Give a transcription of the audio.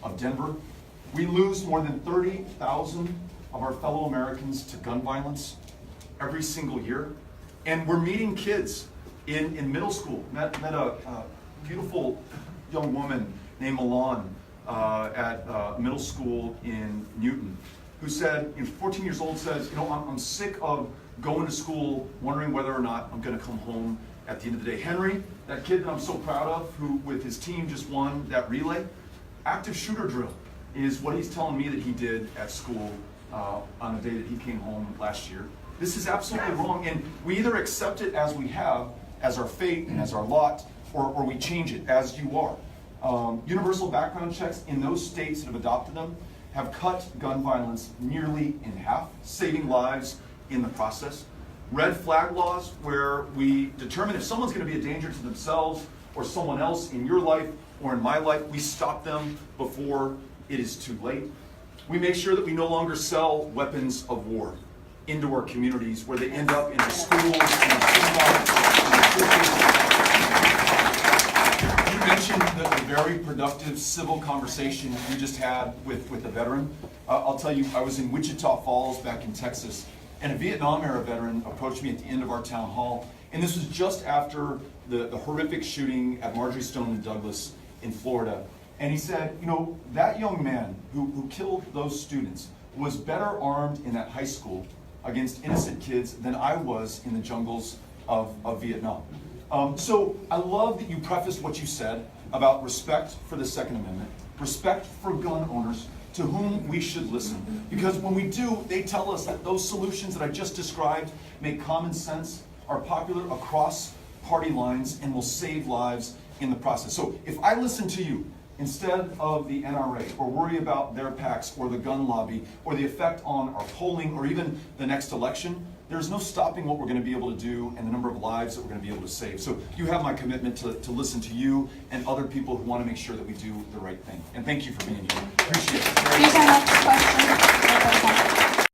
of Denver. We lose more than 30,000 of our fellow Americans to gun violence every single year. And we're meeting kids in middle school. Met a beautiful young woman named Milan at middle school in Newton, who said, 14 years old, says, I'm sick of going to school wondering whether or not I'm going to come home at the end of the day. Henry, that kid that I'm so proud of, who with his team just won that relay, active shooter drill is what he's telling me that he did at school on the day that he came home last year. This is absolutely wrong, and we either accept it as we have, as our fate and as our lot, or we change it as you are. Universal background checks in those states that have adopted them have cut gun violence nearly in half, saving lives in the process. Red flag laws, where we determine if someone's going to be a danger to themselves or someone else in your life or in my life, we stop them before it is too late. We make sure that we no longer sell weapons of war into our communities, where they end up in the schools, in the synagogues, in the churches. You mentioned the very productive civil conversation you just had with a veteran. I'll tell you, I was in Wichita Falls back in Texas, and a Vietnam-era veteran approached me at the end of our town hall, and this was just after the horrific shooting at Marjorie Stoneman Douglas in Florida. And he said, that young man who killed those students was better armed in that high school against innocent kids than I was in the jungles of Vietnam. So I love that you prefaced what you said about respect for the Second Amendment, respect for gun owners, to whom we should listen. Because when we do, they tell us that those solutions that I just described make common sense, are popular across party lines, and will save lives in the process. So if I listen to you instead of the NRA, or worry about their PACs or the gun lobby or the effect on our polling or even the next election, there's no stopping what we're going to be able to do and the number of lives that we're going to be able to save. So you have my commitment to listen to you and other people who want to make sure that we do the right thing. And thank you for being here. Appreciate it. Here's our next question.